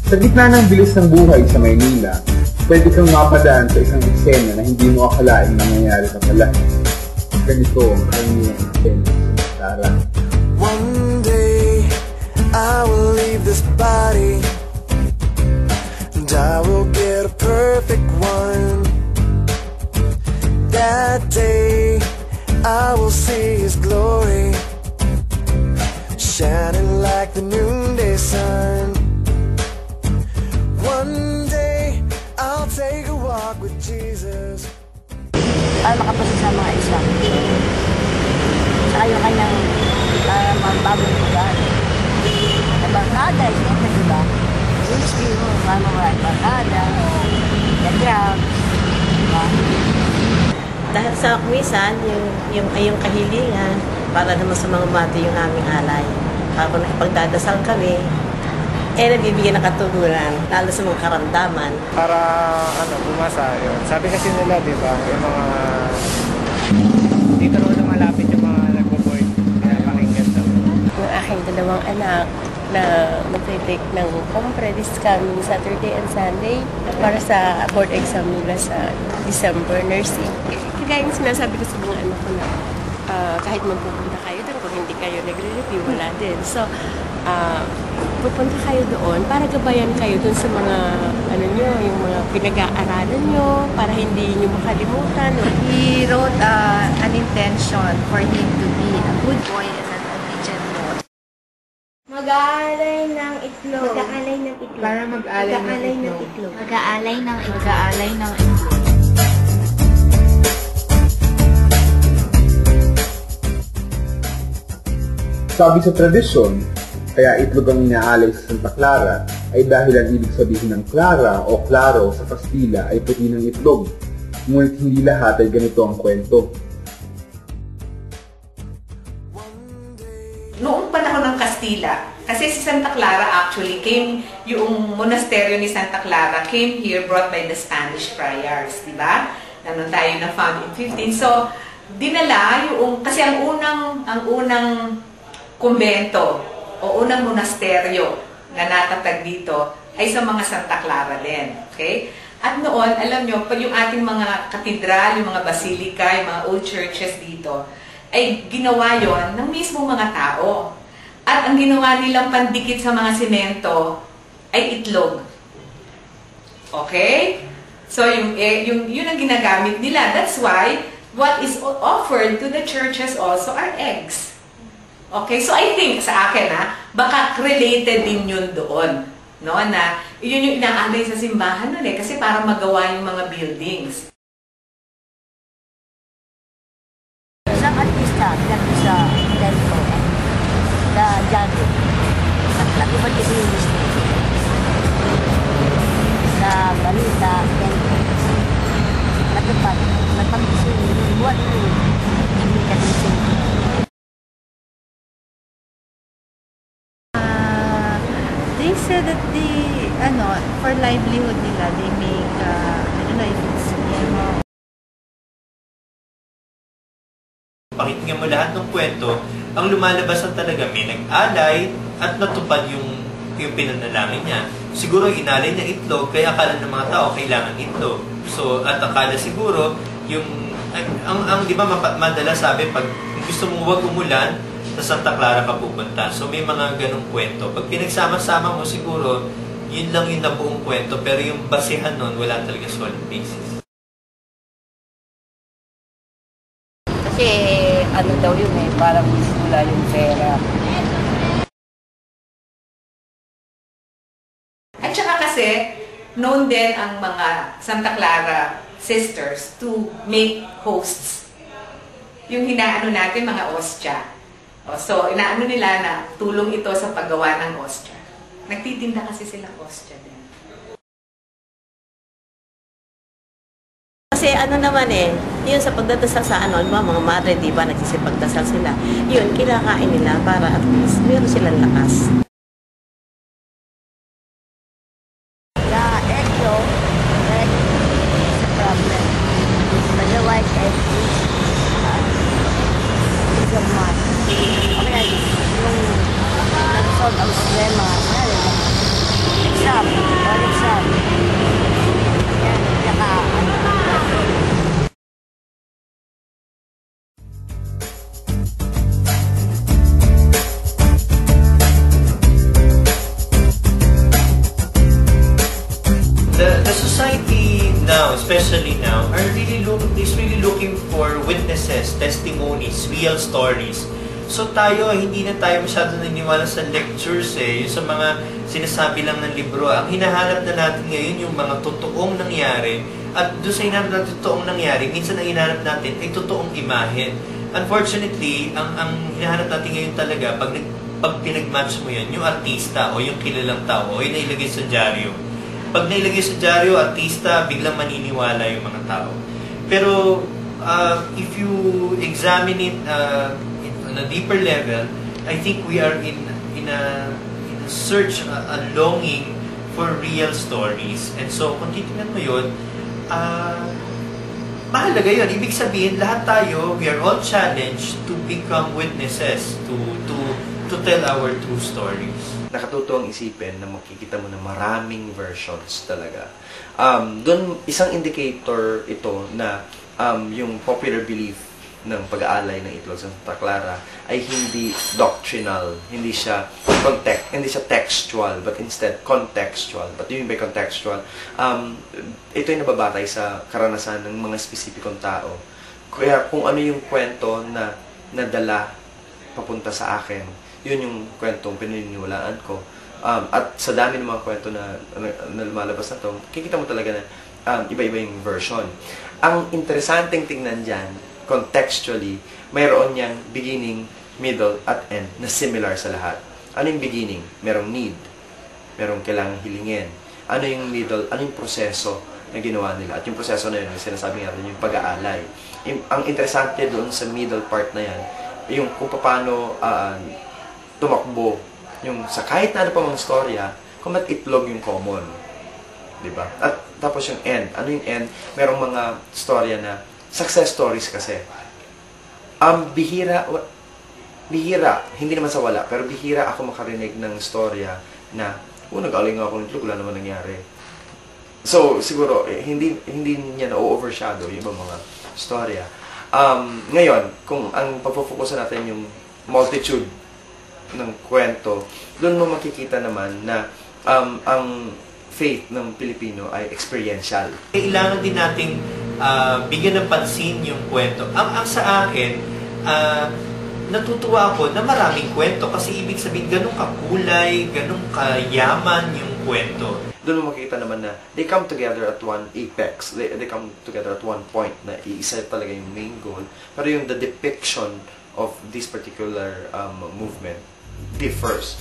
Sa gitna ng bilis ng buhay sa Maynila, pwede kang mapadaan sa isang eksena na hindi mo akalaing nangyayari ka pala. Ganito ang karamihan eksena sa Tara. One day, I will leave this body and I will get a perfect one. That day, I will see His glory shining like the noonday sun. One day, I'll take a walk with Jesus. Makapasa sa mga isang saka yung kanyang bagong lugar na barkada, siyempre diba? Ministry mo, mga barkada, the drugs, diba? Dahil sa kumisan, yung kahilingan, para naman sa mga mati yung aming alay. Para nakipagdadasal kami, nabibigyan ng katugunan, lalo sa mga karamdaman. Para bumasa yun. Sabi kasi nila, di ba, yung mga dito rin malapit yung mga nagpo-board na pakinggan daw. Yung aking dalawang anak na mag-take ng compre this coming Saturday and Sunday para sa board exam nila sa December nursing. Kagaya yung sinasabi ko sa mga anak ko na kahit magpupunta kayo doon, kung hindi kayo nagre-review, wala din. So, pupunta kayo doon para gabayan kayo doon sa mga nyo, yung mga pinag-aaralan nyo para hindi nyo makalimutan. He wrote an intention for him to be a good boy and an obedient boy. Mag-aalay ng itlog. Mag-aalay ng itlog. Para mag-aalay ng itlog. Mag-aalay ng itlog. Mag-aalay ng itlog. Sabi sa tradisyon, kaya itlog ang inaalay sa Santa Clara ay dahil ang ibig sabihin ng Clara o Claro sa Kastila ay puti ng itlog. Ngunit hindi lahat ay ganito ang kwento. Noong panahon ng Kastila, kasi si Santa Clara actually came, yung monasteryo ni Santa Clara came here brought by the Spanish friars, di ba? Nanon tayo na found in 15. So, dinala yung, kasi ang unang kumbento o unang monasteryo na natatag dito ay sa mga Santa Clara din. Okay? At noon, alam nyo, pag yung ating mga katedral, yung mga basilika, yung mga old churches dito, ay ginawa yon ng mismo mga tao. At ang ginawa nilang pandikit sa mga semento ay itlog. Okay? So, yun ang ginagamit nila. That's why, what is offered to the churches also are eggs. Okay, so I think sa akin baka related din yun doon, no? Na yun yung inaalay sa simbahan nun kasi para magawa yung mga buildings. Isang artista, sa Delco, sa Jago, at nag-ibad ito yung mistake. Sa Balita, Delco, natupad, nagpag-isip, buwan yun, hindi ka din. They said that for livelihood nila, they make, I don't know if it's Pakinggan mo lahat ng kwento, ang lumalabas na talaga may nag-alay at natupad yung pinanalangin niya. Siguro inalay niya itlog, kaya akala ng mga tao kailangan itlog. So, at akala siguro, di ba madalas sabi, pag gusto mong huwag umulan, sa Santa Clara ka pupunta. So, may mga ganong kwento. Pag pinagsama-sama mo siguro, yun lang yung nabuong kwento, pero yung basehan nun, wala talaga solid basis. Kasi, daw yun parang wala yung pera. At saka kasi, known din ang mga Santa Clara sisters to make hosts. Yung hinaano natin, mga ostya. So, inaano nila na tulong ito sa paggawa ng ostya. Nagtitinda kasi sila ostya din. Kasi yun sa pagdadasal sa mga madre, di ba, nagsisipagdasal sila. Yun, kinakain nila para at least meron silang lakas. The egg yolk, is a problem. But the white egg is a must. Okay, yung nag-solve ang problema, exam. the society now, especially now, is really looking for witnesses, testimonies, real stories. So tayo, hindi na tayo masyado naniniwala sa lectures yung sa mga sinasabi lang ng libro. Ang hinahanap na natin ngayon yung mga totoong nangyari. At doon sa hinahanap natin totoong nangyari, minsan ang hinahanap natin ay totoong imahen. Unfortunately, ang hinahanap natin ngayon talaga, pag pinag-match mo yan, yung artista o yung kilalang tao, o yung nailagay sa dyaryo. Pag nailagay sa dyaryo, artista, biglang maniniwala yung mga tao. Pero if you examine it on a deeper level, I think we are in a search, a longing for real stories. And so, kung titignan mo yun, mahalaga yun. Ibig sabihin, lahat tayo, we are all challenged to become witnesses, to tell our true stories. Nakatutuwang isipin na makikita mo na maraming versions talaga. Doon, isang indicator ito na yung popular belief ng pag-aalay ng itlog sa Santa Clara ay hindi doctrinal, hindi siya textual, but instead contextual. But yun by contextual, ito yung nababatay sa karanasan ng mga spesipikong tao. Kaya kung ano yung kwento na nadala papunta sa akin, yun yung kwentong pinaniniwalaan ko. At sa dami ng mga kwento na lumalabas na to, kikita mo talaga na iba-iba yung version. Ang interesanteng tingnan dyan, contextually, mayroon niyang beginning, middle, at end na similar sa lahat. Ano yung beginning? Merong need. Merong kailangang hilingin. Ano yung middle? Ano yung proseso na ginawa nila? At yung proseso na yun, yung sinasabi natin, yung pag-aalay. Ang interesante doon sa middle part na yan, yung kung paano tumakbo, yung sa kahit na ano pa mga storya, kung ba't itlog yung common. Diba? At tapos yung end. Ano yung end? Merong mga storya na success stories kasi. Bihira, hindi naman sa wala, pero bihira ako makarinig ng storya na, nag-aling ako ng itlog, wala naman nangyari. So, siguro, hindi niya na-overshadow yung ibang mga storya. Ngayon, kung ang pagpufokusan natin yung multitude ng kwento, doon mo makikita naman na ang faith ng Pilipino ay experiential. Kailangan din nating bigyan ng pansin yung kwento. Ang sa akin, natutuwa ako na maraming kwento kasi ibig sabihin ganun kakulay, ganun kayaman yung kwento. Doon mo makikita naman na they come together at one apex. They come together at one point na iisa talaga yung main goal. Pero yung the depiction of this particular movement differs.